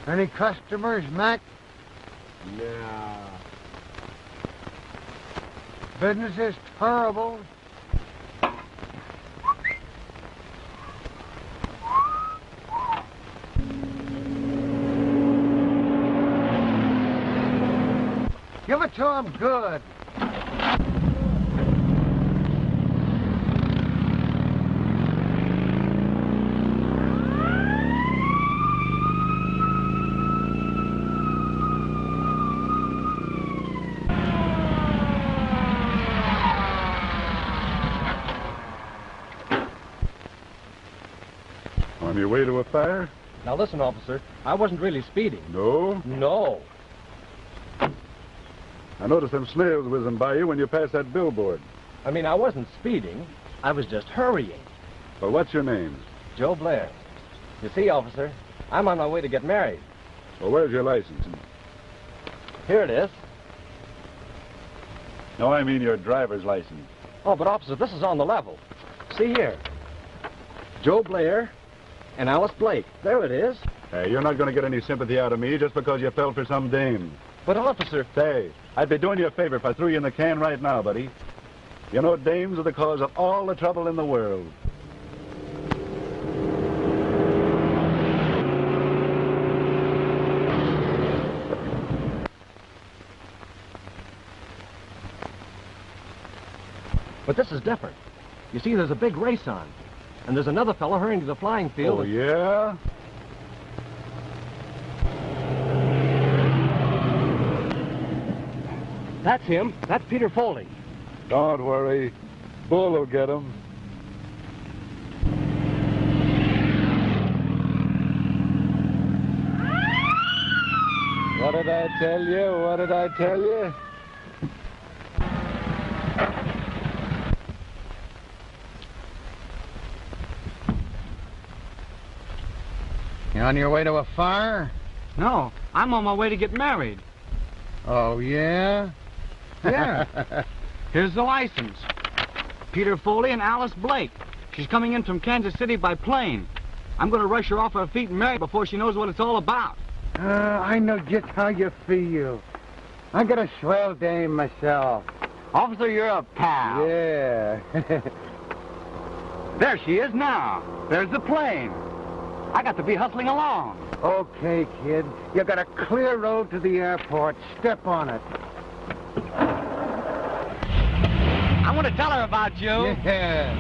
Any customers, Mac? Nah. Business is terrible. Give it to him good. On your way to a fire? Now listen, officer, I wasn't really speeding. No. No. I noticed them snails whizzing by you when you passed that billboard. I mean, I wasn't speeding. I was just hurrying. Well, what's your name? Joe Blair. You see, officer, I'm on my way to get married. Well, where's your license? Here it is. No, I mean your driver's license. Oh, but officer, this is on the level. See here. Joe Blair and Alice Blake. There it is. Hey, you're not going to get any sympathy out of me just because you fell for some dame. But officer... Say, I'd be doing you a favor if I threw you in the can right now, buddy. You know, dames are the cause of all the trouble in the world. But this is different. You see, there's a big race on. And there's another fellow hurrying to the flying field. Oh, yeah? That's him. That's Peter Foley. Don't worry. Bull will get him. What did I tell you? What did I tell you? You on your way to a fire? No, I'm on my way to get married. Oh, yeah? Yeah. Here's the license. Peter Foley and Alice Blake. She's coming in from Kansas City by plane. I'm going to rush her off her feet and marry her before she knows what it's all about. I know just how you feel. I got a swell dame myself. Officer, you're a pal. Yeah. There she is now. There's the plane. I got to be hustling along. Okay, kid. You got a clear road to the airport. Step on it. I want to tell her about you. Yeah.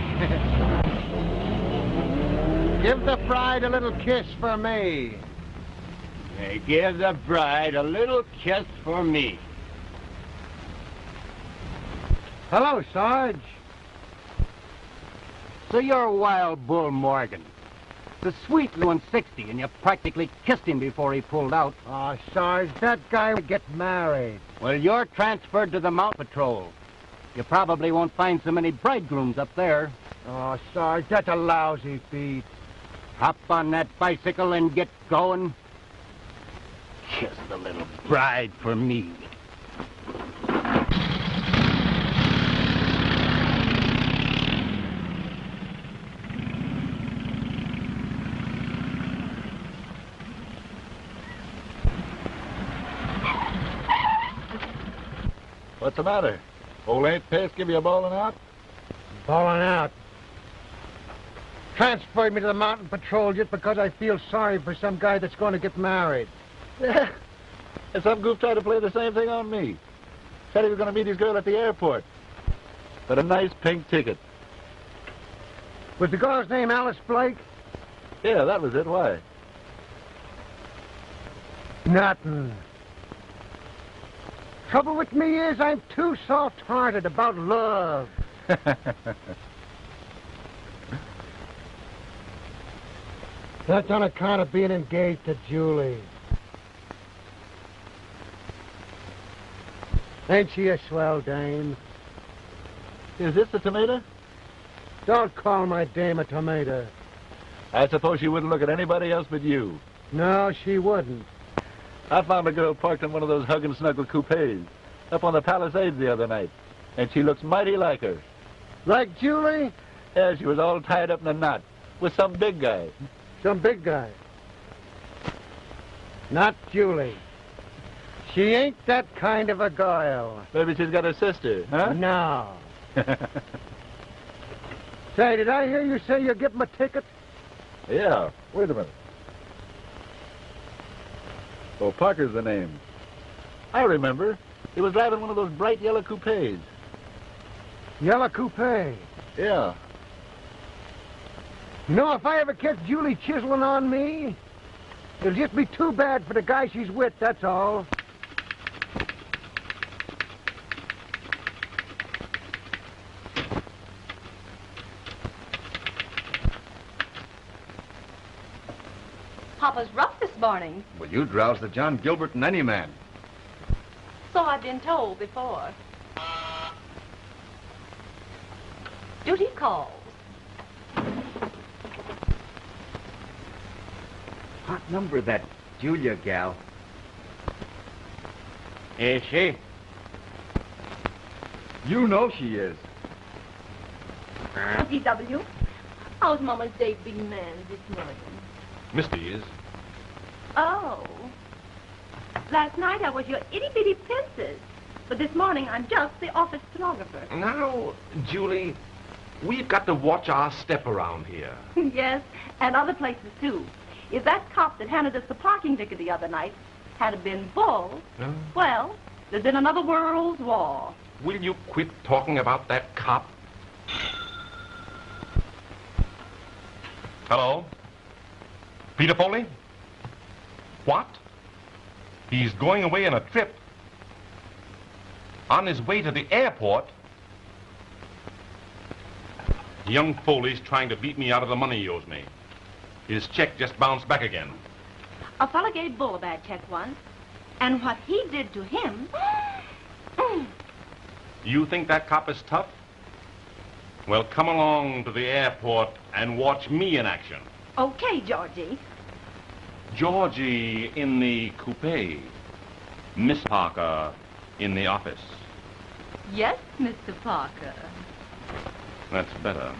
Give the bride a little kiss for me. Hey, give the bride a little kiss for me. Hello, Sarge. So you're Wild Bull Morgan. The sweet little 60, and you practically kissed him before he pulled out. Oh, Sarge, that guy would get married. Well, you're transferred to the Mountain Patrol. You probably won't find so many bridegrooms up there. Oh, Sarge, that's a lousy feat. Hop on that bicycle and get going. Kiss the little bride for me. What's the matter? Old Aunt Pest give you a bawling out? Falling out. Transferred me to the Mountain Patrol just because I feel sorry for some guy that's going to get married. Yeah. And some goof tried to play the same thing on me. Said he was going to meet his girl at the airport. But a nice pink ticket. Was the girl's name Alice Blake? Yeah, that was it. Why? Nothing. Trouble with me is I'm too soft-hearted about love. That's on account of being engaged to Julie. Ain't she a swell dame? Is this the tomato? Don't call my dame a tomato. I suppose she wouldn't look at anybody else but you. No, she wouldn't. I found a girl parked in one of those hug and snuggle coupes up on the Palisades the other night, and she looks mighty like her. Like Julie? Yeah, she was all tied up in a knot with some big guy. Some big guy. Not Julie. She ain't that kind of a girl. Maybe she's got a sister, huh? No. Say, did I hear you say you're getting a ticket? Yeah. Wait a minute. Oh, Parker's the name. I remember. He was driving one of those bright yellow coupes. Yellow coupe. Yeah. You know, if I ever catch Julie chiseling on me, it'll just be too bad for the guy she's with, that's all. Papa's rough this morning. Well, you drowse the John Gilbert in any man. So I've been told before. Duty calls. Hot number, that Julia gal. Is she? You know she is. DW, how's Mama's day been manned this morning? Misty is. Oh. Last night I was your itty-bitty princess. But this morning I'm just the office stenographer. Now, Julie, we've got to watch our step around here. Yes, and other places too. If that cop that handed us the parking ticket the other night had been bald, well, there's been another world's war. Will you quit talking about that cop? Hello? Peter Foley? What? He's going away on a trip. On his way to the airport? Young Foley's trying to beat me out of the money he owes me. His check just bounced back again. A fella gave Bull a bad check once, and what he did to him... You think that cop is tough? Well, come along to the airport and watch me in action. Okay, Georgie. Georgie in the coupe. Miss Parker in the office. Yes, Mr. Parker. That's better.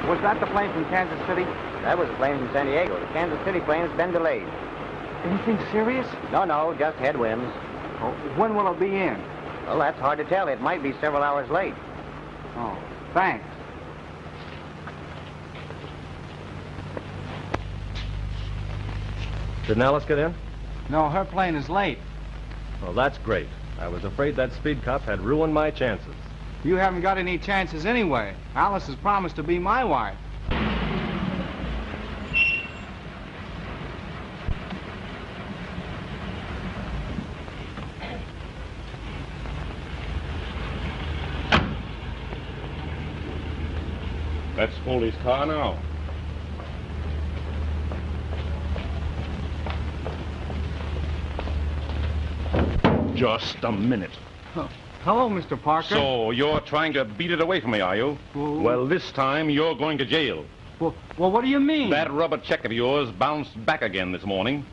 Was that the plane from Kansas City? That was a plane from San Diego. The Kansas City plane's been delayed. Anything serious? No, just headwinds. Oh, when will it be in? Well, that's hard to tell. It might be several hours late. Oh, thanks. Didn't Alice get in? No, her plane is late. Well, that's great. I was afraid that speed cop had ruined my chances. You haven't got any chances anyway. Alice has promised to be my wife. That's Foley's car now. Just a minute. Hello, Mr. Parker. So, you're trying to beat it away from me, are you? Well, this time, you're going to jail. Well, what do you mean? That rubber check of yours bounced back again this morning.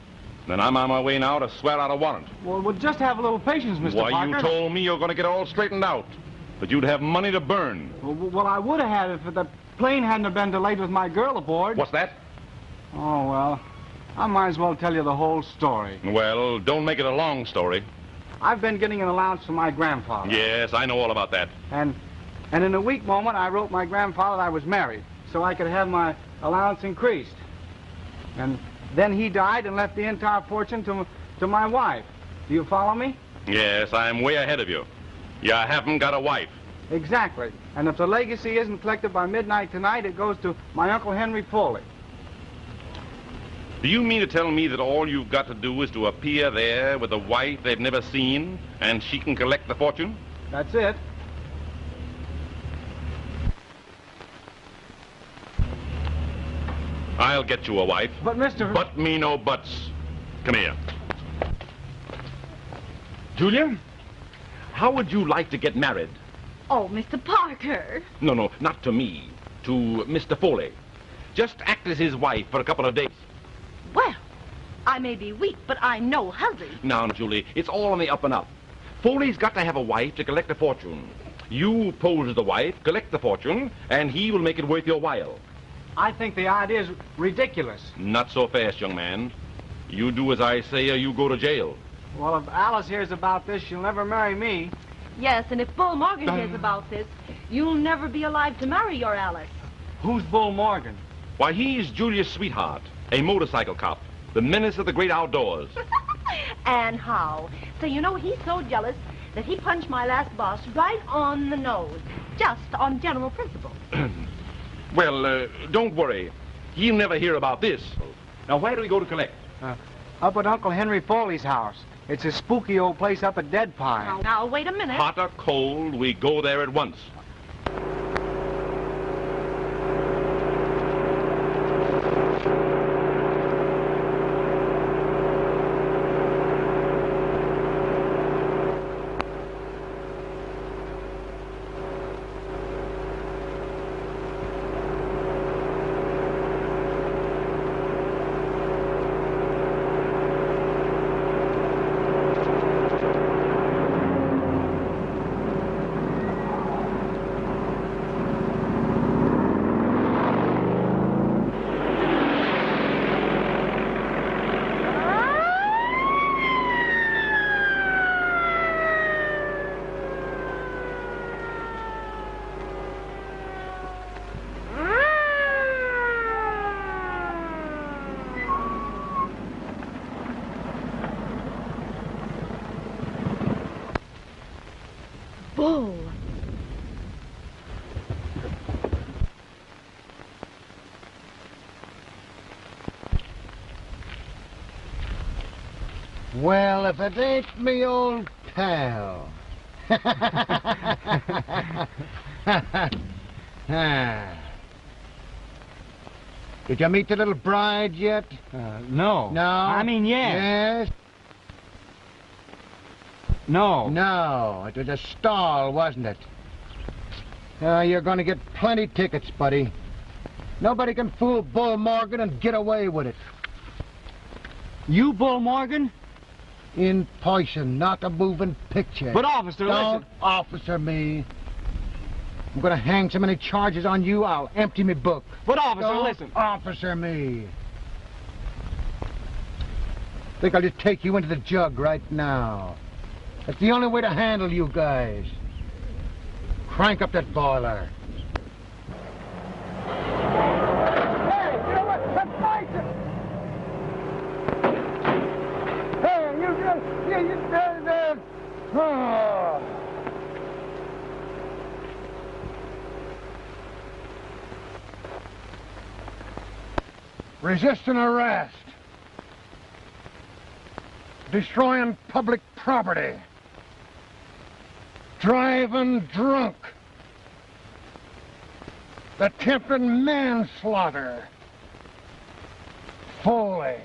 Then I'm on my way now to swear out a warrant. Well, just have a little patience, Mr. Why, Parker. you told me you're going to get all straightened out. That you'd have money to burn. Well, I would have had it if the plane hadn't have been delayed with my girl aboard. What's that? Oh, well, I might as well tell you the whole story. Well, don't make it a long story. I've been getting an allowance from my grandfather. Yes, I know all about that. And in a weak moment, I wrote my grandfather I was married, so I could have my allowance increased. And then he died and left the entire fortune to my wife. Do you follow me? Yes, I'm way ahead of you. You haven't got a wife. Exactly. And if the legacy isn't collected by midnight tonight, it goes to my Uncle Henry Foley. Do you mean to tell me that all you've got to do is to appear there with a wife they've never seen, and she can collect the fortune? That's it. I'll get you a wife. But, Mr. But me no buts. Come here. Julia, how would you like to get married? Oh, Mr. Parker. No, not to me. To Mr. Foley. Just act as his wife for a couple of days. Well, I may be weak, but I'm no hussy. Now, Julie, it's all on the up and up. Foley's got to have a wife to collect a fortune. You pose as the wife, collect the fortune, and he will make it worth your while. I think the idea is ridiculous. Not so fast, young man. You do as I say or you go to jail. Well, if Alice hears about this, she'll never marry me. Yes, and if Bull Morgan hears about this, you'll never be alive to marry your Alice. Who's Bull Morgan? Why, he's Julia's sweetheart, a motorcycle cop, the menace of the great outdoors. And how? So you know he's so jealous that he punched my last boss right on the nose, just on general principles. Well, don't worry. He'll never hear about this. Now, where do we go to collect? Up at Uncle Henry Foley's house. It's a spooky old place up at Dead Pine. Now, wait a minute. Hot or cold, we go there at once. Bull. Well, if it ain't me old pal. Did you meet the little bride yet? No. No? I mean, yes. Yes? No. No, it was a stall, wasn't it? You're going to get plenty tickets, buddy. Nobody can fool Bull Morgan and get away with it. You, Bull Morgan? In person, not a moving picture. But, officer, Don't listen. officer me. I'm going to hang so many charges on you, I'll empty me book. But, officer, Don't listen. officer me. Think I'll just take you into the jug right now. That's the only way to handle you guys. Crank up that boiler. Hey, you know what? That's Bison! Hey, oh. Resisting arrest. Destroying public property. Driving drunk. Attempted manslaughter. Foley.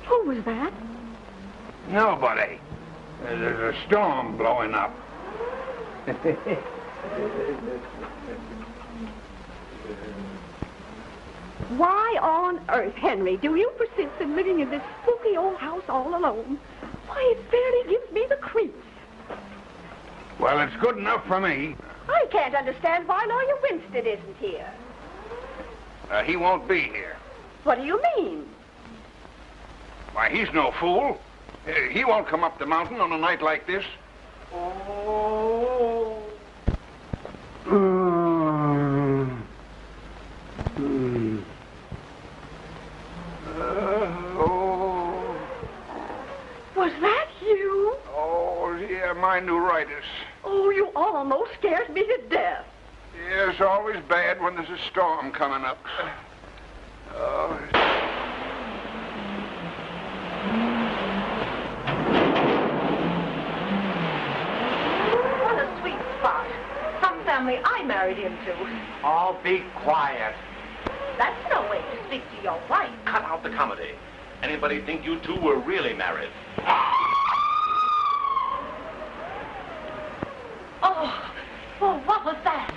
Who was that? Nobody. There's a storm blowing up. Why on earth, Henry, do you persist in living in this spooky old house all alone? Why, it fairly gives me the creeps. Well, it's good enough for me. I can't understand why Lawyer Winstead isn't here. He won't be here. What do you mean? Why, he's no fool. He won't come up the mountain on a night like this. Oh. Was that you? Oh, yeah, my neuritis. Oh, you almost scared me to death. Yeah, it's always bad when there's a storm coming up. Oh. What a sweet spot. Some family I married into. All be quiet. That's no way to speak to your wife. Cut out the comedy. Anybody think you two were really married? Oh, what was that?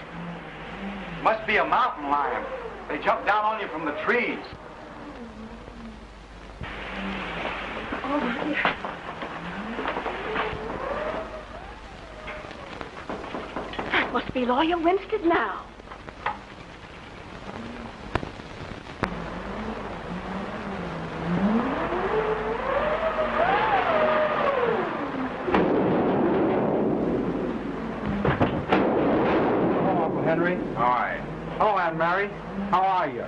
Must be a mountain lion. They jump down on you from the trees. Oh, dear. That must be Lawyer Winstead now. Henry. Hi. Oh, Aunt Mary. How are you?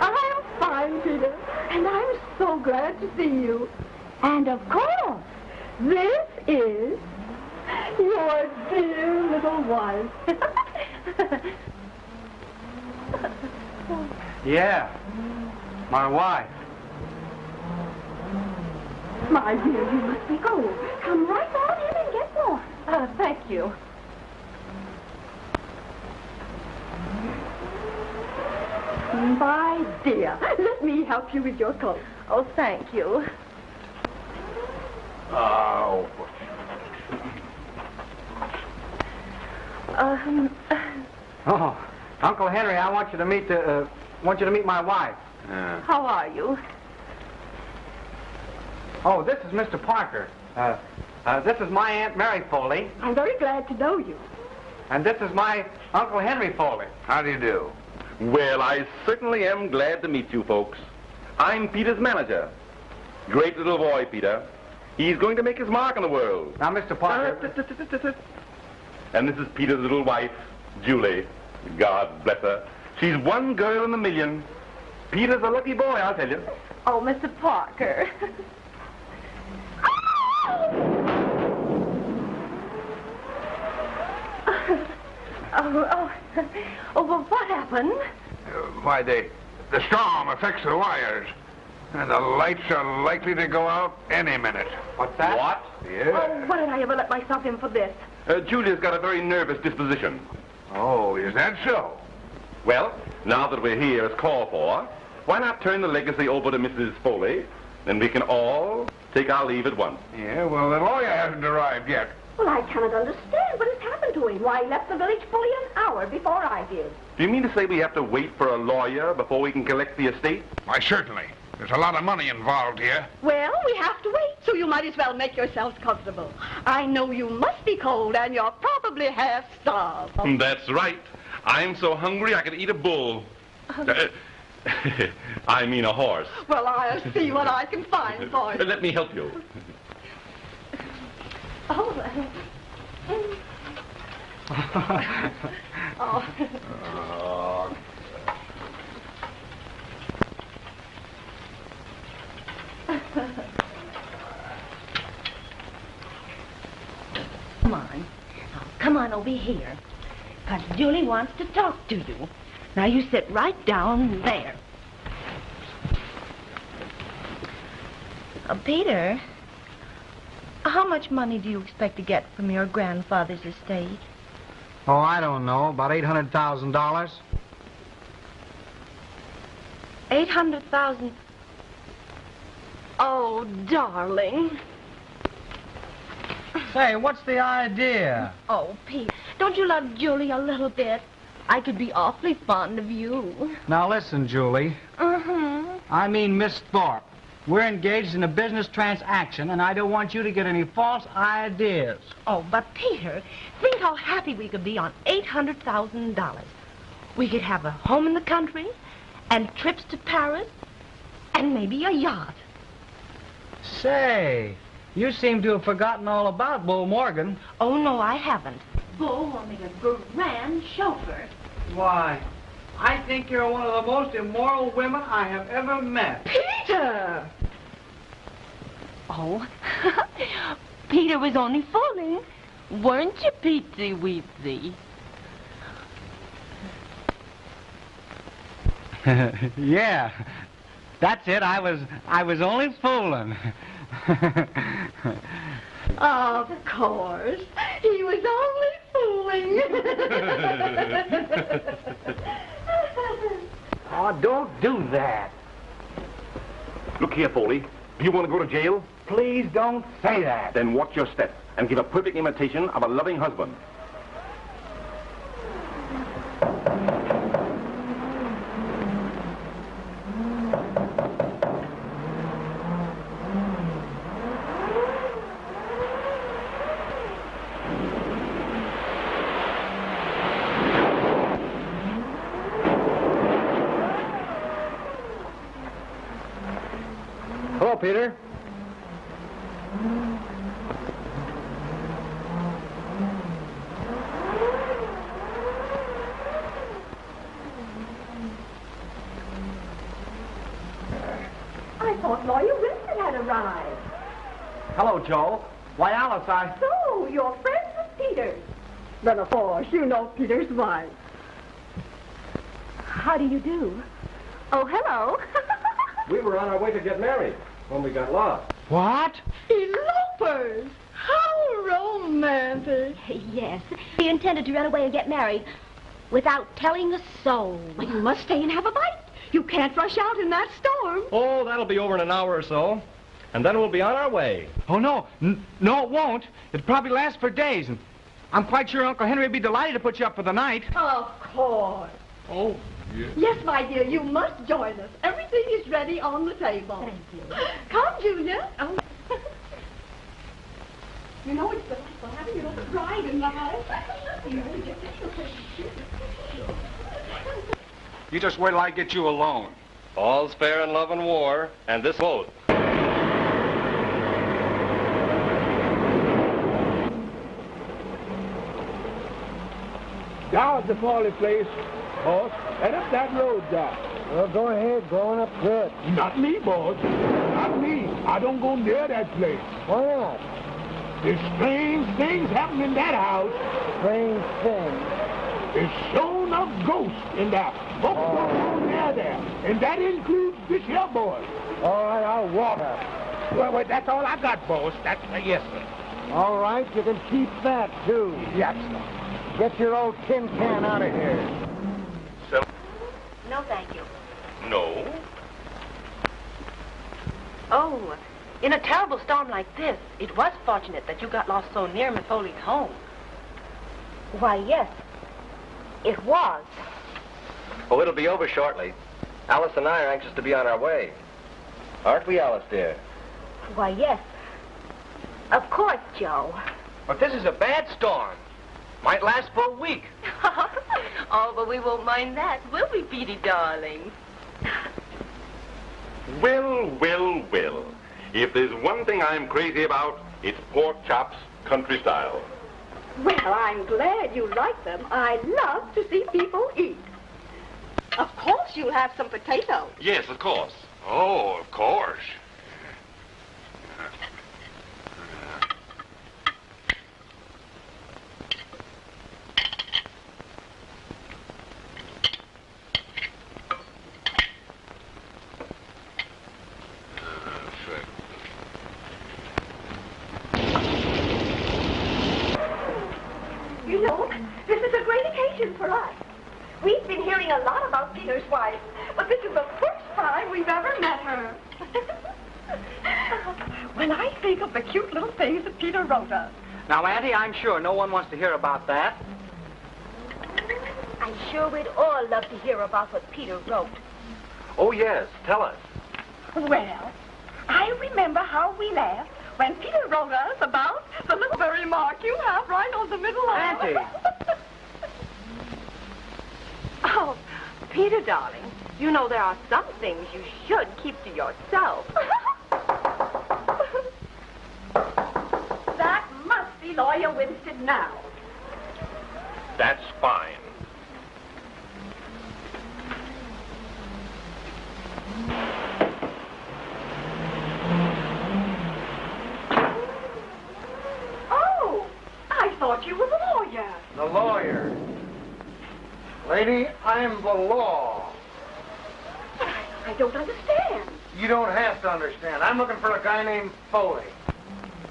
I'm fine, Peter, and I'm so glad to see you. And of course, this is your dear little wife. Yeah. My wife. My dear, you must be cold. Come right on in and get warm. Thank you. My dear, let me help you with your coat. Oh, thank you. Oh. Oh, Uncle Henry, I want you to meet my wife. How are you? Oh, this is Mr. Parker. This is my Aunt Mary Foley, I'm very glad to know you. and this is my Uncle Henry Foley. How do you do? Well, I certainly am glad to meet you folks. I'm Peter's manager. Great little boy, Peter. He's going to make his mark in the world. Now, Mr. Parker. And this is Peter's little wife, Julie. God bless her. She's one girl in a million. Peter's a lucky boy, I'll tell you. Oh, Mr. Parker. Oh, well, what happened? Why, the storm affects the wires. And the lights are likely to go out any minute. What's that? What? Yeah. Oh, what did I ever let myself in for this? Julia's got a very nervous disposition. Oh, is that so? Well, now that we're here as called for, why not turn the legacy over to Mrs. Foley? Then we can all take our leave at once. Yeah, well, the lawyer hasn't arrived yet. Well, I cannot understand what has happened to him. Why, he left the village fully an hour before I did. Do you mean to say we have to wait for a lawyer before we can collect the estate? Why, certainly. There's a lot of money involved here. Well, we have to wait, so you might as well make yourselves comfortable. I know you must be cold, and you're probably half starved. That's right. I'm so hungry I could eat a bull. I mean a horse. Well, I'll see what I can find for you. Let me help you. Oh. Oh. Come on. Now, come on over here. Because Julie wants to talk to you. Now, you sit right down there. Peter, how much money do you expect to get from your grandfather's estate? Oh, I don't know. About $800,000. 800,000. Oh, darling. Say, what's the idea? Oh, Pete, don't you love Julie a little bit? I could be awfully fond of you. Now listen, Julie. I mean Miss Thorpe. We're engaged in a business transaction, and I don't want you to get any false ideas. Oh, but Peter, think how happy we could be on $800,000. We could have a home in the country, and trips to Paris, and maybe a yacht. Say, you seem to have forgotten all about Bull Morgan. Oh, no, I haven't. Bull will make a grand chauffeur. Why, I think you're one of the most immoral women I have ever met. Peter! Oh, Peter was only fooling. Weren't you, Petey Weezy? Yeah, that's it. I was only fooling. Of course. He was only fooling. Oh, don't do that. Look here, Foley. Do you want to go to jail? Please don't say that. Then watch your step and give a perfect imitation of a loving husband. Hello, Peter. I thought Lawyer Winston had arrived. Hello, Joe. Why, Alice, So, you're friends with Peter's. Then, of course, you know Peter's wife. How do you do? Oh, hello. We were on our way to get married when we got lost. What? Elopers! How romantic. Yes, he intended to run away and get married without telling a soul. Well, you must stay and have a bite. You can't rush out in that storm. Oh, that'll be over in an hour or so. And then we'll be on our way. Oh, no. No, it won't. It'll probably last for days. And I'm quite sure Uncle Henry would be delighted to put you up for the night. Of course. Oh, yes. Yes, my dear, you must join us. Everything is ready on the table. Thank you. Come, Junior. Oh. You know it's delightful having you little bride in the house. You just wait till I get you alone. All's fair in love and war, and this both. Down at the Farley place, boss, and up that road there. Well, go ahead. Go on up good. Not me, boss. Not me. I don't go near that place. Why not? There's strange things happening in that house. Strange thing. There's shown a ghost in there. Folks don't go near there. And that includes this here boy. All right, I'll walk her. Well, that's all I got, boss. That's yes, sir. All right, you can keep that, too. Yes, sir. Get your old tin can out of here. So, No, thank you. no. Oh, in a terrible storm like this, it was fortunate that you got lost so near Miss Foley's home. Why, yes, it was. Oh, it'll be over shortly. Alice and I are anxious to be on our way. Aren't we, Alice, dear? Why, yes. Of course, Joe. But this is a bad storm. Might last for a week. Oh, but we won't mind that, will we, Petey, darling? Well, well, well. If there's one thing I'm crazy about, it's pork chops, country style. Well, I'm glad you like them. I love to see people eat. Of course you'll have some potatoes. Yes, of course. Oh, of course. You know, this is a great occasion for us. We've been hearing a lot about Peter's wife, but this is the first time we've ever met her. when I think of the cute little things that Peter wrote us. Now, Auntie, I'm sure no one wants to hear about that. I'm sure we'd all love to hear about what Peter wrote. Oh, yes. Tell us. Well, I remember how we laughed when Peter wrote us about the little very mark you have right on the middle of. Auntie. Oh, Peter, darling, you know there are some things you should keep to yourself. That must be Lawyer Winstead now. That's fine. Oh, I thought you were the lawyer. The lawyer. Lady, I'm the law. But I don't understand. You don't have to understand. I'm looking for a guy named Foley.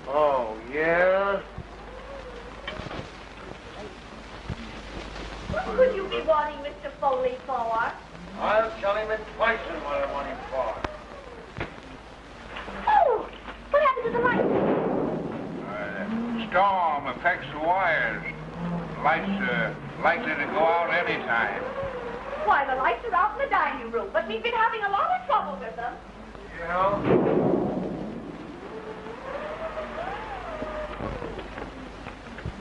Oh, yeah? What could you be wanting Mr. Foley for? I'll tell him in twice what I want him for. Oh, what happened to the light? Storm affects the wires. Lights are likely to go out any time. Why, the lights are out in the dining room, but we've been having a lot of trouble with them. Yeah?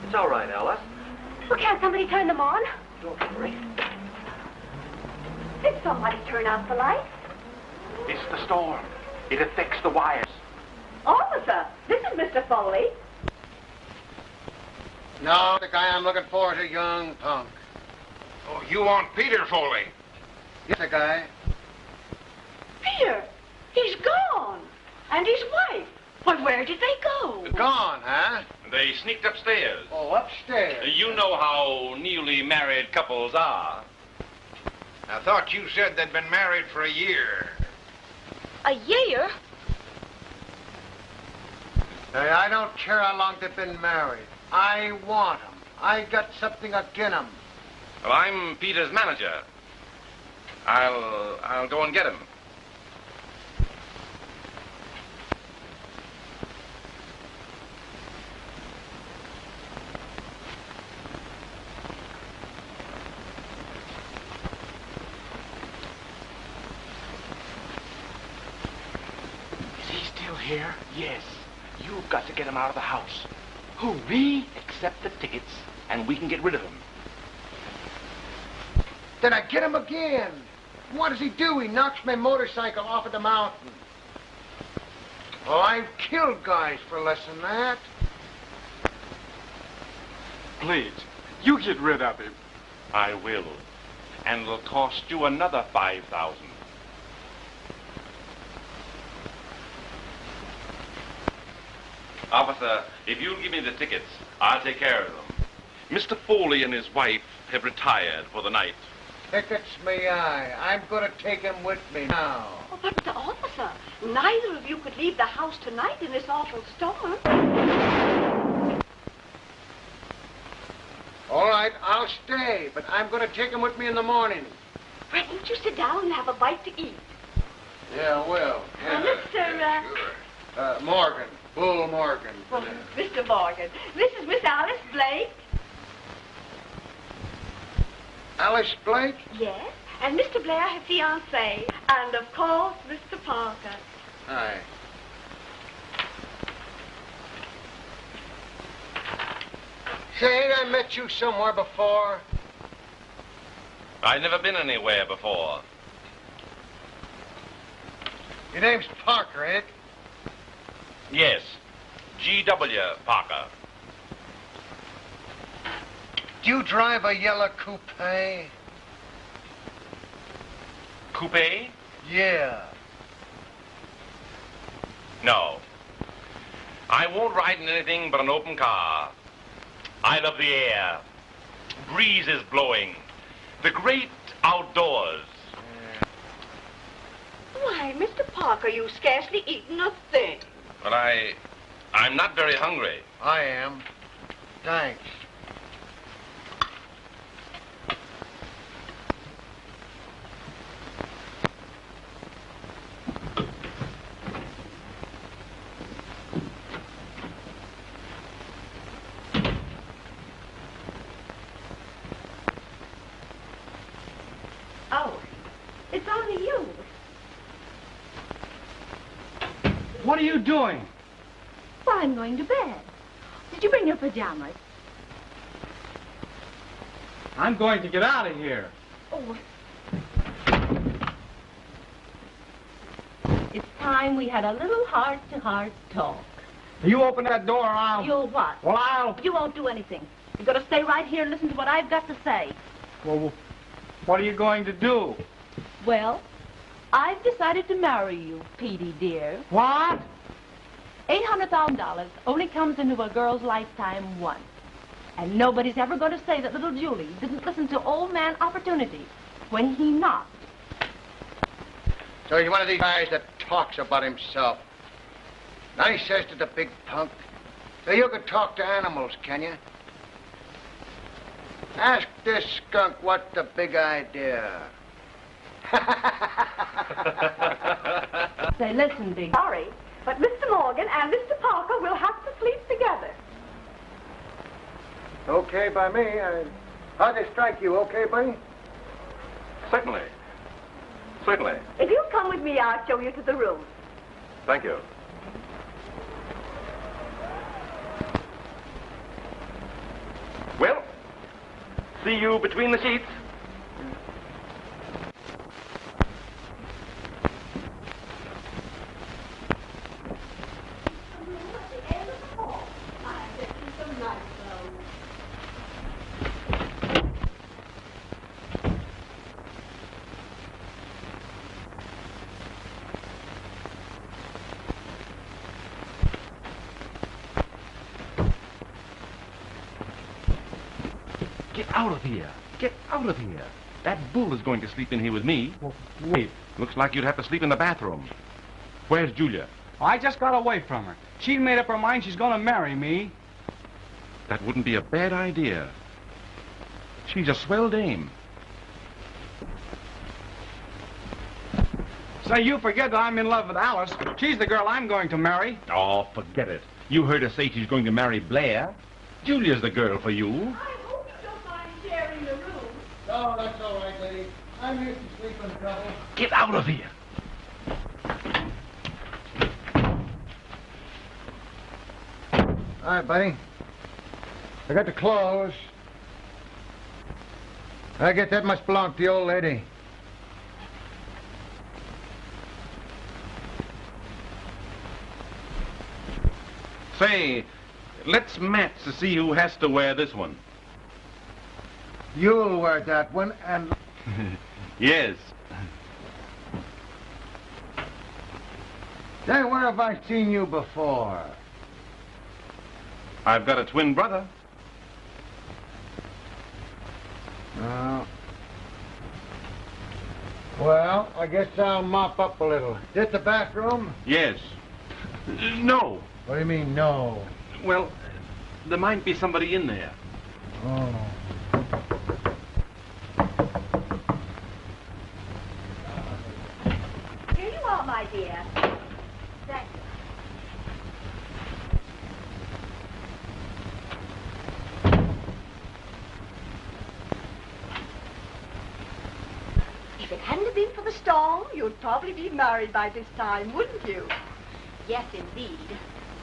It's all right, Alice. Well, can't somebody turn them on? Don't worry. Did somebody turn out the lights? It's the storm. It affects the wires. Officer, this is Mr. Foley. No, the guy I'm looking for is a young punk. Oh, you want Peter Foley? Yes, the guy. Peter, he's gone. And his wife. But where did they go? Gone, huh? They sneaked upstairs. Oh, upstairs. You know how newly married couples are. I thought you said they'd been married for a year. A year? Hey, I don't care how long they've been married. I want 'em. I got something agin 'em. Well, I'm Peter's manager. I'll go and get him. Is he still here? Yes. You've got to get him out of the house. Who, me? Accept the tickets, and we can get rid of him. Then I get him again. What does he do? He knocks my motorcycle off of the mountain. Oh, I've killed guys for less than that. Please, you get rid of him. I will. And it'll cost you another $5,000. Officer, if you'll give me the tickets, I'll take care of them. Mr. Foley and his wife have retired for the night. Tickets me eye. I'm going to take him with me now. Oh, but the officer, neither of you could leave the house tonight in this awful storm. All right, I'll stay, but I'm going to take him with me in the morning. Why don't you sit down and have a bite to eat? Yeah, well. Mr. Morgan. Bull Morgan. Well, Mr. Morgan, this is Miss Alice Blake. Alice Blake? Yes, and Mr. Blair, her fiancé. And, of course, Mr. Parker. Hi. Say, ain't I met you somewhere before? I've never been anywhere before. Your name's Parker, ain't it? Yes, G.W. Parker. Do you drive a yellow coupe? Coupe? Yeah. No. I won't ride in anything but an open car. I love the air. Breeze is blowing. The great outdoors. Why, Mr. Parker, you've scarcely eaten a thing. But I'm not very hungry. I am. Thanks. you. What are you doing? Well, I'm going to bed. Did you bring your pajamas? I'm going to get out of here. Oh. It's time we had a little heart-to-heart talk. You open that door or I'll... You'll what? Well, I'll... You won't do anything. You're going to stay right here and listen to what I've got to say. Well, what are you going to do? Well, I've decided to marry you, Petey, dear. What? $800,000 only comes into a girl's lifetime once. And nobody's ever going to say that little Julie didn't listen to old man Opportunity when he knocked. So he's one of these guys that talks about himself. Now he says to the big punk, so you can talk to animals, can you? Ask this skunk what's the big idea. Say, listen, Big. Sorry, but Mr. Morgan and Mr. Parker will have to sleep together. Okay by me. How'd they strike you? Okay, buddy? Certainly. Certainly. If you'll come with me, I'll show you to the room. Thank you. Well, see you between the sheets. Get out of here. Get out of here. That bull is going to sleep in here with me. Well, wait. Looks like you'd have to sleep in the bathroom. Where's Julia? I just got away from her. She made up her mind she's going to marry me. That wouldn't be a bad idea. She's a swell dame. Say, you forget that I'm in love with Alice. She's the girl I'm going to marry. Oh, forget it. You heard her say she's going to marry Blair. Julia's the girl for you. I hope you don't mind sharing the room. No, that's all right, lady. I'm used to sleeping trouble. Get out of here. All right, buddy. I got the clothes. I guess that must belong to the old lady. Say, let's match to see who has to wear this one. You'll wear that one, and... Yes. Say, where have I seen you before? I've got a twin brother. No. Well, I guess I'll mop up a little. This the bathroom? Yes. No. What do you mean, no? Well, there might be somebody in there. Oh. Here you are, my dear. Thank you. If it hadn't have been for the storm, you'd probably be married by this time, wouldn't you? Yes, indeed.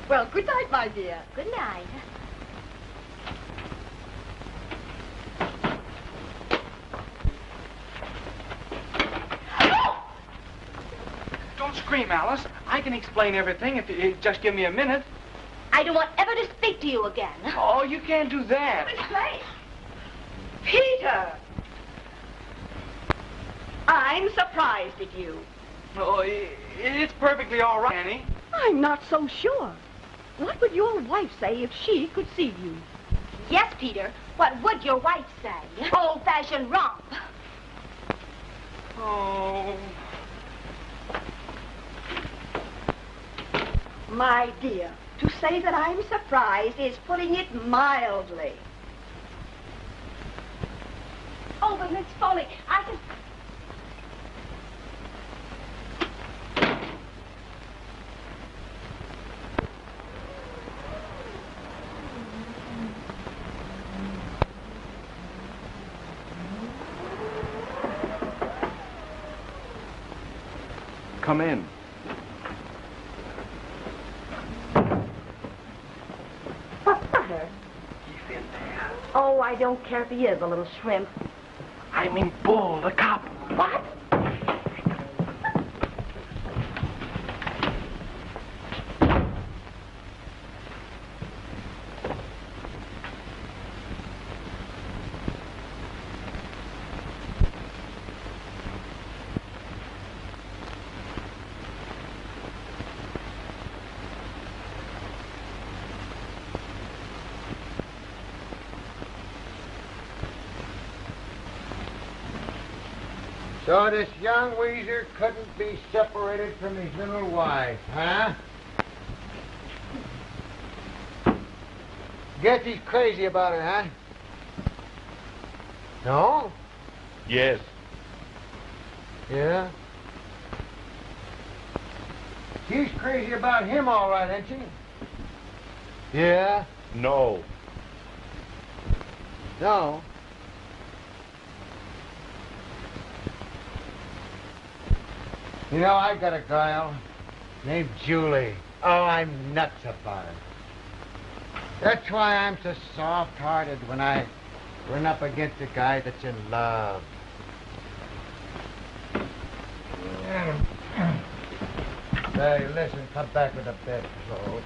Well, good night, my dear. Good night. Don't scream, Alice. I can explain everything if you just give me a minute. I don't want ever to speak to you again. Oh, you can't do that. Explain. Peter! I'm surprised at you. Oh, it's perfectly all right, Annie. I'm not so sure. What would your wife say if she could see you? Yes, Peter. What would your wife say? Old-fashioned romp. Oh. My dear, to say that I'm surprised is putting it mildly. Oh, but Miss Foley, I can... come in. What's the matter? He's in there. Oh, I don't care if he is a little shrimp. I mean Bull, the cop. What? So this young weezer couldn't be separated from his little wife, huh? Guess he's crazy about her, huh? No? Yes. Yeah? She's crazy about him, all right, ain't she? Yeah? No. No? You know, I got a girl named Julie. Oh, I'm nuts about her. That's why I'm so soft-hearted when I run up against a guy that's in love. Hey, listen, come back with the bedclothes.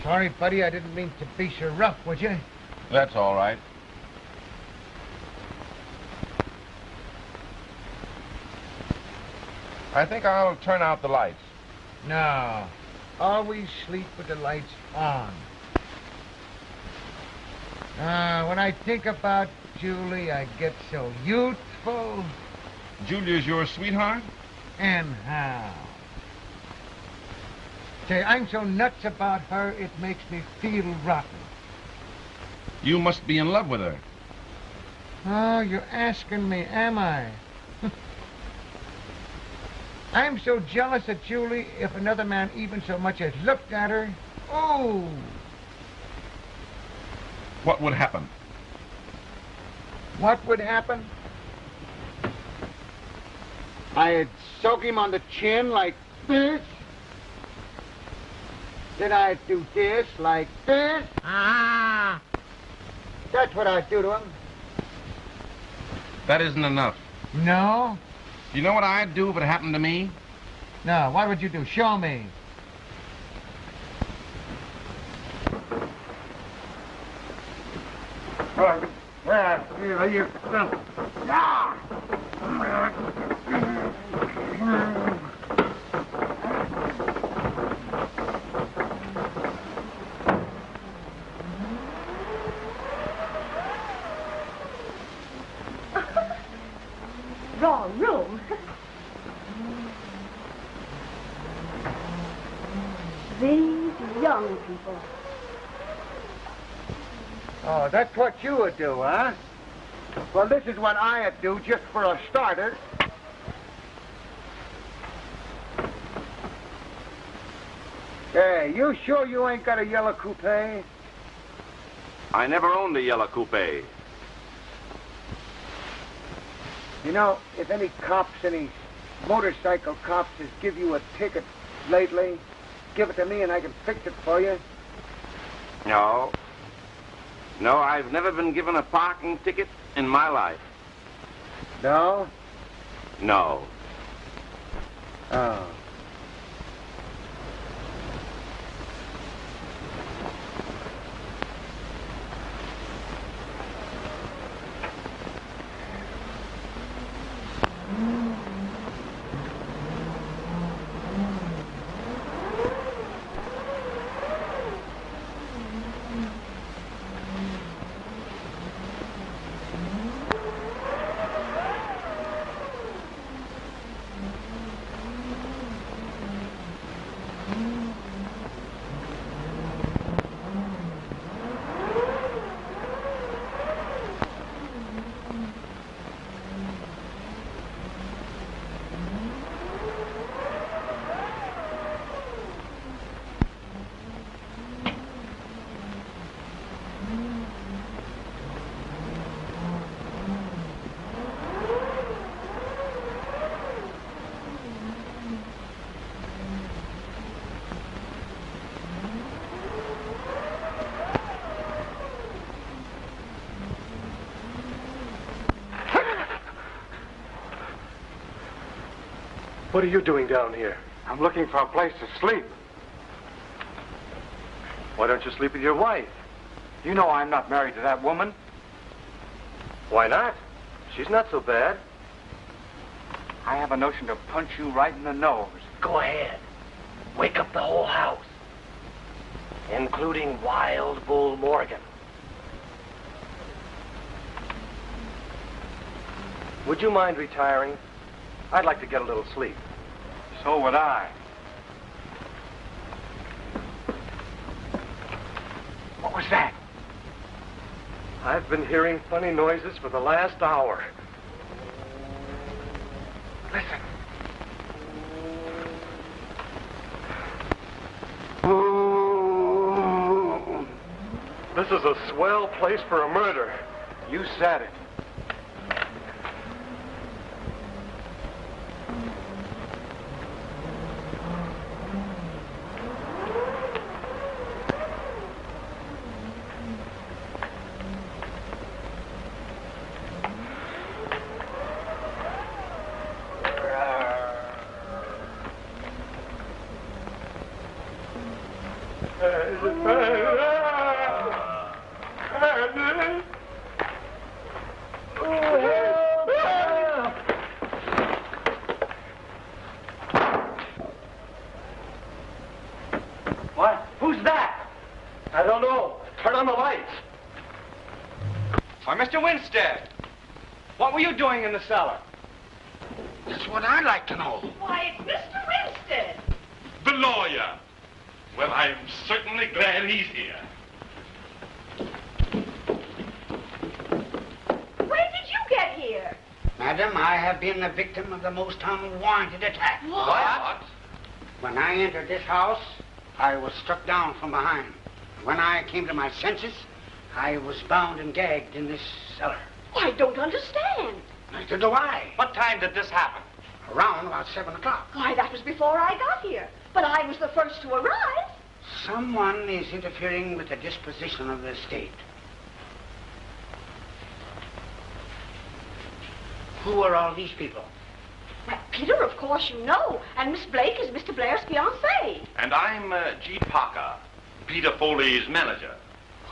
Sorry, buddy, I didn't mean to be so rough, would you? That's all right. I think I'll turn out the lights. No. Always sleep with the lights on. When I think about Julie, I get so youthful. Julia's your sweetheart? And how? Say, I'm so nuts about her, it makes me feel rotten. You must be in love with her. Oh, you're asking me, am I? I'm so jealous of Julie, if another man even so much as looked at her. Oh! What would happen? What would happen? I'd soak him on the chin like this. Then I'd do this like this. Ah! That's what I'd do to him. That isn't enough. No? You know what I'd do if it happened to me? No, what would you do? Show me. Wrong room. These young people. Oh, that's what you would do, huh? Well, this is what I'd do just for a starter. Hey, you sure you ain't got a yellow coupe? I never owned a yellow coupe. You know, if any cops, any motorcycle cops has give you a ticket lately, give it to me and I can fix it for you. No. No, I've never been given a parking ticket in my life. No? No. Oh. What are you doing down here? I'm looking for a place to sleep. Why don't you sleep with your wife? You know I'm not married to that woman. Why not? She's not so bad. I have a notion to punch you right in the nose. Go ahead. Wake up the whole house, including Wild Bull Morgan. Would you mind retiring? I'd like to get a little sleep. So would I. What was that? I've been hearing funny noises for the last hour. Listen. This is a swell place for a murder. You said it. What? Who's that? I don't know. Turn on the lights. Why, Mr. Winstead, what were you doing in the cellar? That's what I'd like to know. Why, it's Mr. Winstead. The lawyer. Well, I'm certainly glad he's here. When did you get here? Madam, I have been the victim of the most unwarranted attack. What? When I entered this house, I was struck down from behind. When I came to my senses, I was bound and gagged in this cellar. I don't understand. Neither do I. What time did this happen? Around about 7 o'clock. Why, that was before I got here. But I was the first to arrive. Someone is interfering with the disposition of the estate. Who are all these people? Well, Peter, of course you know. And Miss Blake is Mr. Blair's fiancée. And I'm G. Parker, Peter Foley's manager.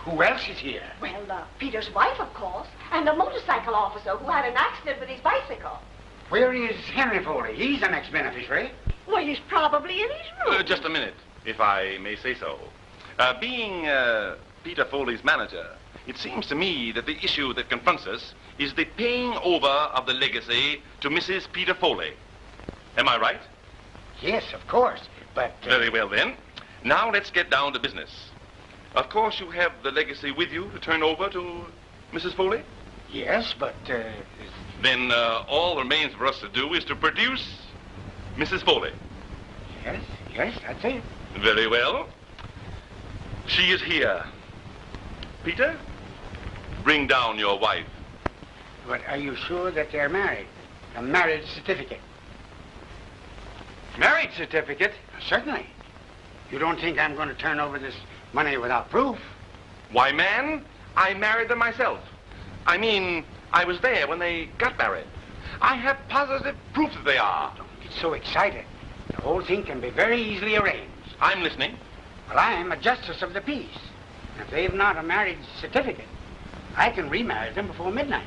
Who else is here? Well, Peter's wife, of course, and a motorcycle officer who had an accident with his bicycle. Where is Henry Foley? He's the next beneficiary. Well, he's probably in his room. Just a minute, if I may say so. Being Peter Foley's manager, it seems to me that the issue that confronts us is the paying over of the legacy to Mrs. Peter Foley. Am I right? Yes, of course, but... Very well, then. Now let's get down to business. Of course, you have the legacy with you to turn over to Mrs. Foley? Yes, but... Then all remains for us to do is to produce Mrs. Foley. Yes, that's it. Very well. She is here. Peter, bring down your wife. But are you sure that they're married? A marriage certificate. Marriage certificate? Certainly. You don't think I'm going to turn over this money without proof? Why, man, I married them myself. I mean, I was there when they got married. I have positive proof that they are. Don't get so excited. The whole thing can be very easily arranged. I'm listening. Well, I'm a justice of the peace. If they've not a marriage certificate, I can remarry them before midnight.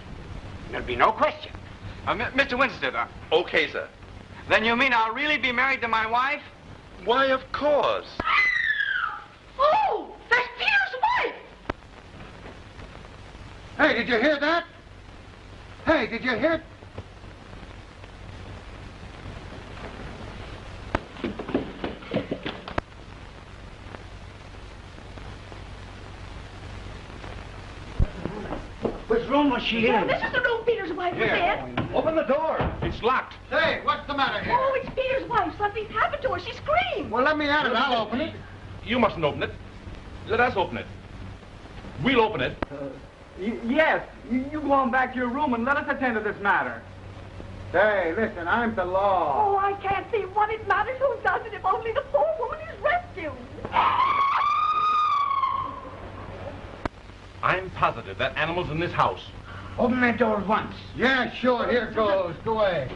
There'll be no question. Mr. Winstead, Okay, sir. then you mean I'll really be married to my wife? Why, of course. Oh, that's Peter's wife. Hey, did you hear that? Hey, did you hear... Which room was she Well, in? this is the room Peter's wife was in. Open the door. It's locked. Hey, what's the matter here? Oh, it's Peter's wife. Something's happened to her. She screamed. Well, let me at it. I'll open it. You mustn't open it. Let us open it. We'll open it. Yes. You go on back to your room and let us attend to this matter. Hey, listen, I'm the law. Oh, I can't see what it matters who does it if only the poor woman is rescued. I'm positive that animal's in this house. Open that door at once. Yeah, sure. Here goes. Go away.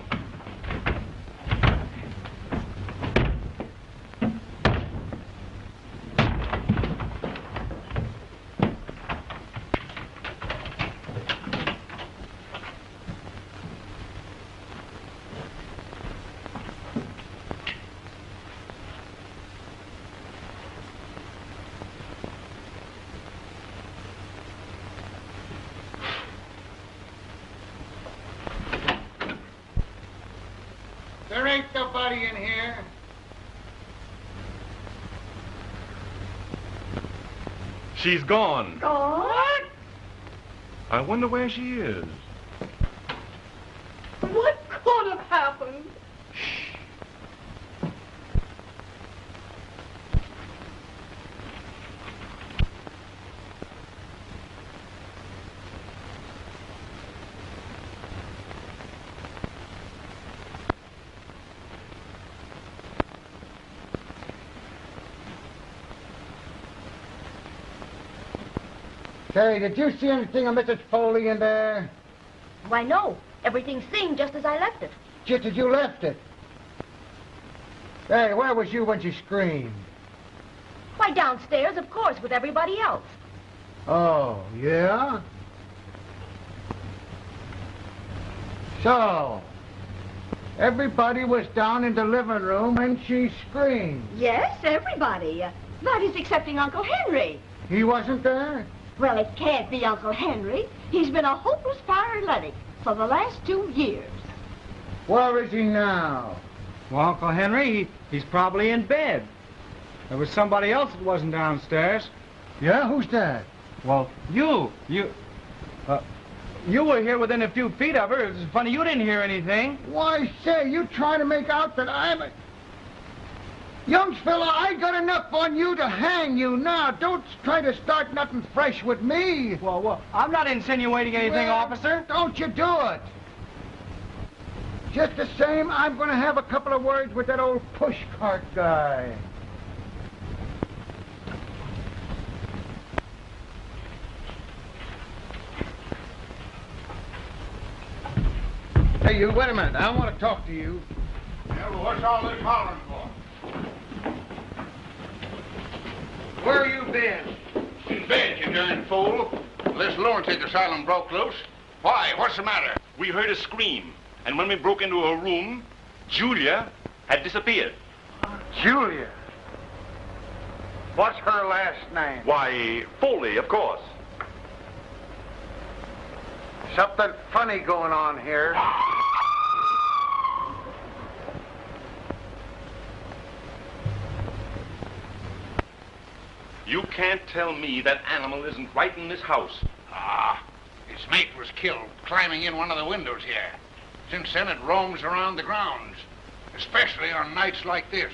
There ain't nobody in here. She's gone. Gone? I wonder where she is. What could have happened? Say, did you see anything of Mrs. Foley in there? Why, no. Everything seemed just as I left it. Just as you left it. Hey, where was you when she screamed? Why, downstairs, of course, with everybody else. Oh, yeah? So, everybody was down in the living room and she screamed. Yes, everybody. That is excepting Uncle Henry. He wasn't there? Well, it can't be Uncle Henry. He's been a hopeless paralytic for the last 2 years. Where is he now? Well, Uncle Henry, he's probably in bed. There was somebody else that wasn't downstairs. Yeah, who's that? Well, you were here within a few feet of her. It's funny you didn't hear anything. Why, say, you trying to make out that I'm a... Young fella, I got enough on you to hang you now. Don't try to start nothing fresh with me. Well, I'm not insinuating anything, officer. Don't you do it. Just the same, I'm going to have a couple of words with that old pushcart guy. Hey, you, wait a minute. I want to talk to you. Yeah, well, what's all this hollering for? Where you been? In bed, you darn fool. This lunatic asylum broke loose. Why? What's the matter? We heard a scream, and when we broke into her room, Julia had disappeared. Julia. What's her last name? Why, Foley, of course. Something funny going on here. You can't tell me that animal isn't right in this house. Ah, its mate was killed climbing in one of the windows here. Since then, it roams around the grounds, especially on nights like this.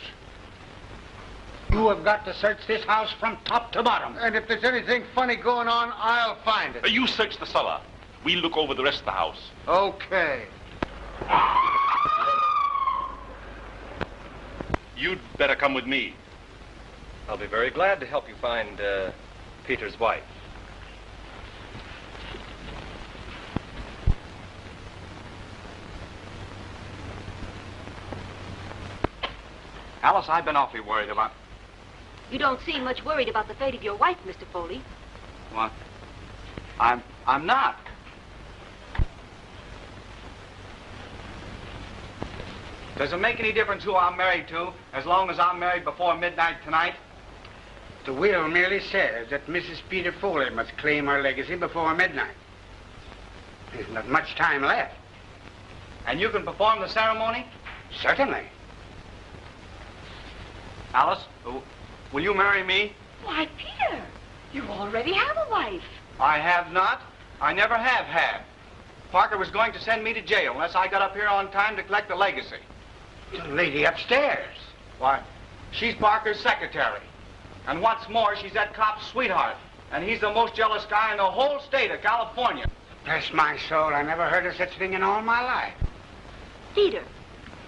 You have got to search this house from top to bottom. And if there's anything funny going on, I'll find it. You search the cellar. We'll look over the rest of the house. Okay. You'd better come with me. I'll be very glad to help you find Peter's wife. Alice, I've been awfully worried about... You don't seem much worried about the fate of your wife, Mr. Foley. What? I'm not. Does it make any difference who I'm married to, as long as I'm married before midnight tonight? The will merely says that Mrs. Peter Foley must claim her legacy before midnight. There's not much time left. And you can perform the ceremony? Certainly. Alice, will you marry me? Why, Peter, you already have a wife. I have not. I never have had. Parker was going to send me to jail unless I got up here on time to collect the legacy. The lady upstairs. Why, she's Parker's secretary. And what's more, she's that cop's sweetheart. And he's the most jealous guy in the whole state of California. Bless my soul, I never heard of such a thing in all my life. Peter,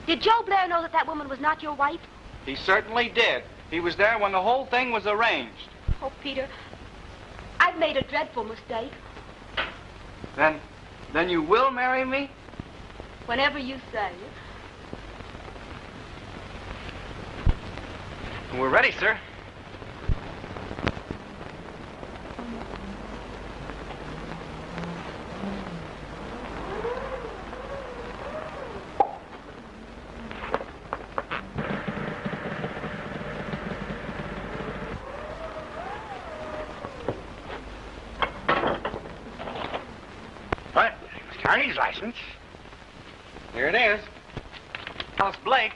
did Joe Blair know that that woman was not your wife? He certainly did. He was there when the whole thing was arranged. Oh, Peter, I've made a dreadful mistake. Then you will marry me? Whenever you say. We're ready, sir. What? Carrier's license. Here it is. Alice Blake?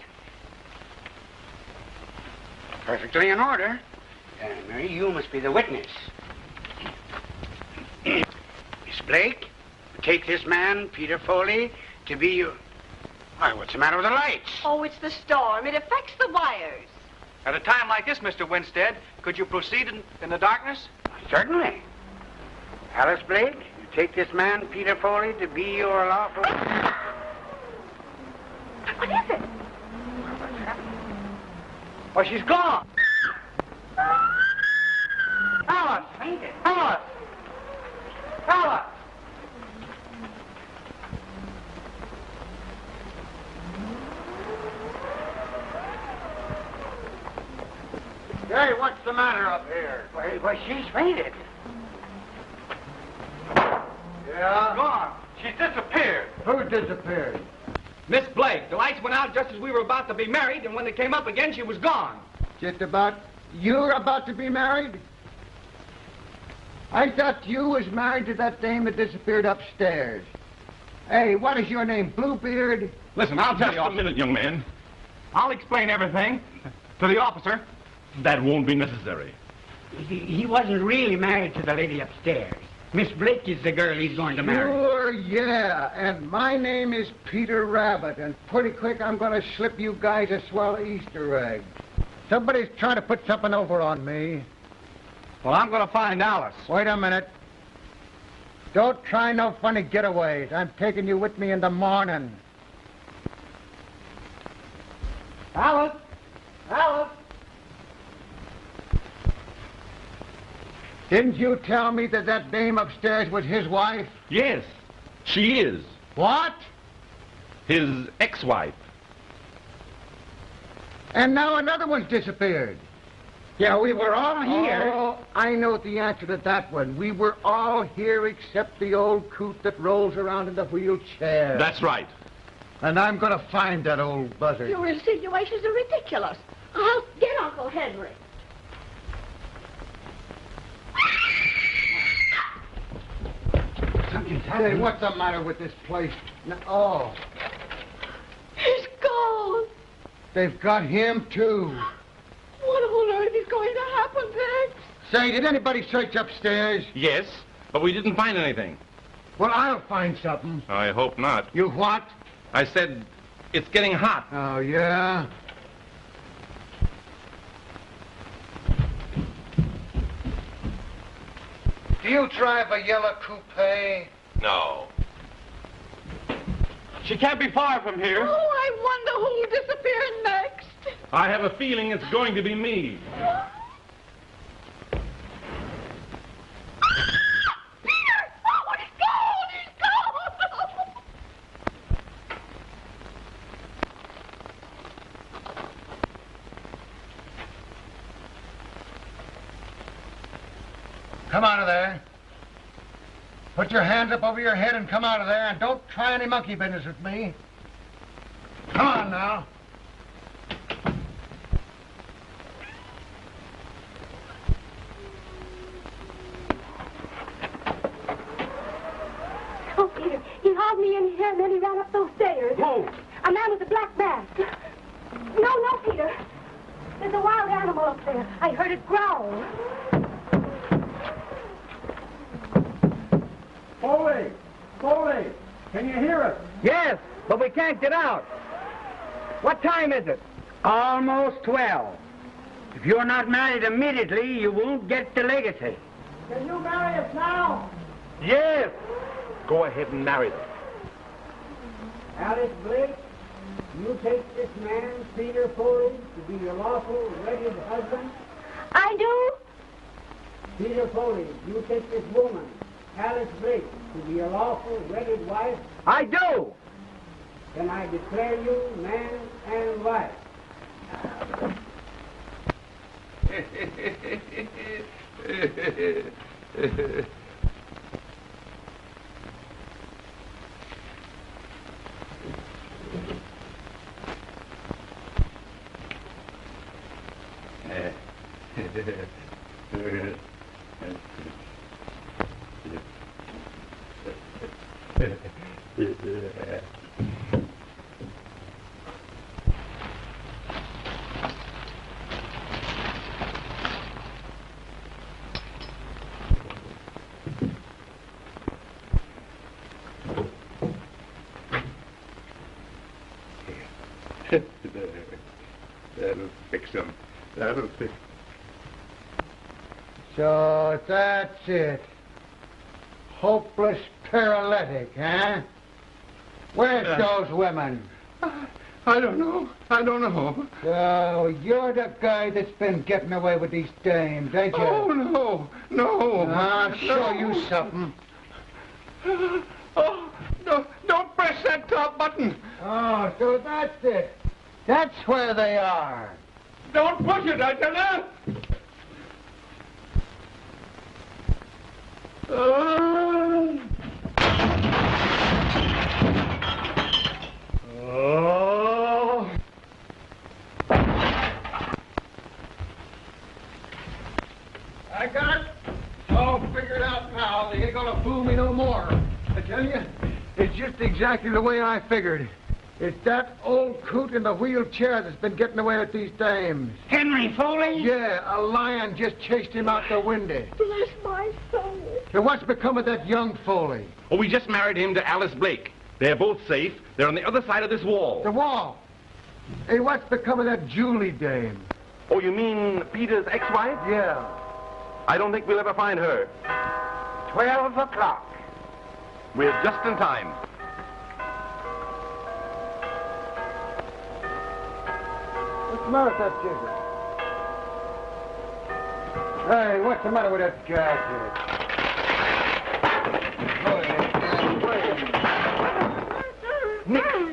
Perfectly in order. Mary, you must be the witness. Miss Blake, take this man, Peter Foley, to be your... Why, what's the matter with the lights? Oh, it's the storm. It affects the wires. At a time like this, Mr. Winstead, could you proceed in the darkness? Certainly. Alice Blake, you take this man, Peter Foley, to be your lawful... What is it? Oh, she's gone. Alice! Alice! Alice! Hey, what's the matter up here? Why, she's fainted. Yeah? Gone. She's disappeared. Who disappeared? Miss Blake, the lights went out just as we were about to be married, and when they came up again, she was gone. Just about... You're about to be married? I thought you was married to that dame that disappeared upstairs. Hey, what is your name, Bluebeard? Listen, I'll tell Just you. a minute, young man. I'll explain everything to the officer. That won't be necessary. He wasn't really married to the lady upstairs. Miss Blake is the girl he's going to marry. Sure, yeah. And my name is Peter Rabbit, and pretty quick I'm going to slip you guys a swell Easter egg. Somebody's trying to put something over on me. Well, I'm going to find Alice. Wait a minute. Don't try no funny getaways. I'm taking you with me in the morning. Alice! Alice! Didn't you tell me that that dame upstairs was his wife? Yes, she is. What? His ex-wife. And now another one's disappeared. Yeah, we were all here. Oh, I know the answer to that one. We were all here except the old coot that rolls around in the wheelchair. That's right. And I'm going to find that old buzzard. Your insinuations are ridiculous. I'll get Uncle Henry. Something's happening. Hey, what's the matter with this place? Oh. He's gone. They've got him, too. What on earth is going to happen next? Say, did anybody search upstairs? Yes, but we didn't find anything. Well, I'll find something. I hope not. You what? I said it's getting hot. Oh, yeah? Do you drive a yellow coupe? No. She can't be far from here. Oh, I wonder who'll disappear next. I have a feeling it's going to be me. Peter! Oh, he's gone! He's gone! Come out of there. Put your hands up over your head and come out of there, and don't try any monkey business with me. Come on now. Oh, Peter, he hauled me in here and then he ran up those stairs. Who? A man with a black mask. No, Peter. There's a wild animal up there. I heard it growl. Foley! Foley! Can you hear us? Yes, but we can't get out. What time is it? Almost 12. If you're not married immediately, you won't get the legacy. Can you marry us now? Yes. Go ahead and marry them. Alice Blake, you take this man, Peter Foley, to be your lawful, wedded husband. I do? Peter Foley, you take this woman, Alice Blake, to be your lawful, wedded wife. I do. Then I declare you man and wife. That'll fix him. That'll fix. So that's it. Hopeless paralytic, huh? Where's those women? I don't know. I don't know. So you're the guy that's been getting away with these dames, ain't you? Oh, no. No. I'll show you something. Oh, no, don't press that top button. Oh, so that's it. That's where they are. Don't push it, I tell you. Oh. I got it. All figured out now. They ain't gonna fool me no more. I tell you, it's just exactly the way I figured. It's that old coot in the wheelchair that's been getting away with these dames. Henry Foley? Yeah, a lion just chased him out the window. Bless my soul. So what's become of that young Foley? Oh, we just married him to Alice Blake. They're both safe. They're on the other side of this wall. The wall. Hey, what's become of that Julie dame? Oh, you mean Peter's ex-wife? Yeah. I don't think we'll ever find her. 12 o'clock. We're just in time. What's the matter with that jigger? Hey, what's the matter with that gadget?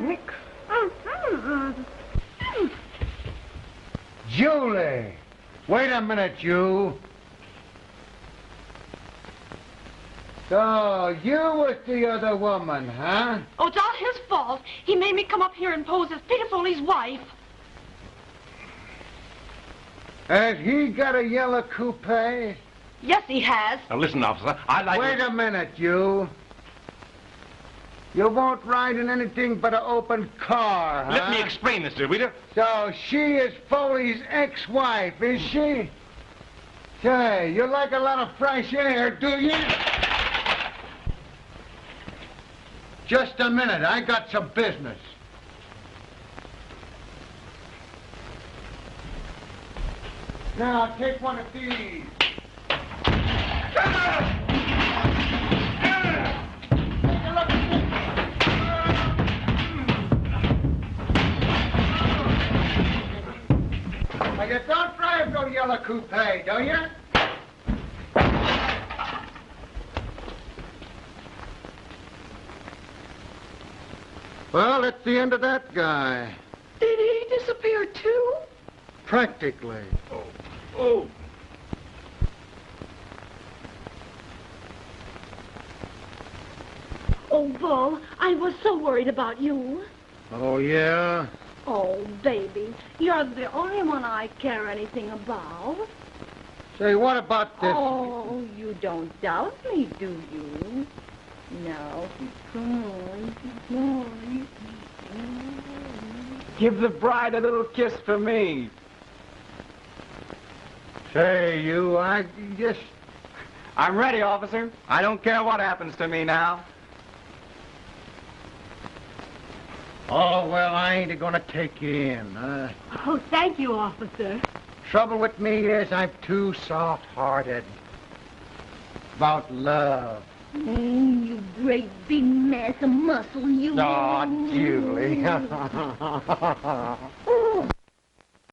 Nick. Julie! Wait a minute, you. So, you was the other woman, huh? Oh, it's all his fault. He made me come up here and pose as Peter Foley's wife. Has he got a yellow coupe? Yes, he has. Now, listen, officer, I'd like Wait a minute, you. You won't ride in anything but an open car, huh? Let me explain, Mr. Reader. So she is Foley's ex-wife, is she? Say, you like a lot of fresh air, do you? Just a minute, I got some business. Now, take one of these. Now, you don't drive no yellow coupe, do you? Well, that's the end of that guy. Did he disappear too? Practically. Oh. Oh, Bull, I was so worried about you. Oh, yeah? Oh, baby, you're the only one I care anything about. Say, what about this? Oh, you don't doubt me, do you? Now, come on. Give the bride a little kiss for me. Say, you, I just... I'm ready, officer. I don't care what happens to me now. Oh, well, I ain't gonna take you in. Oh, thank you, officer. Trouble with me is I'm too soft-hearted about love. You great big mass of muscle, you. Oh, Julie.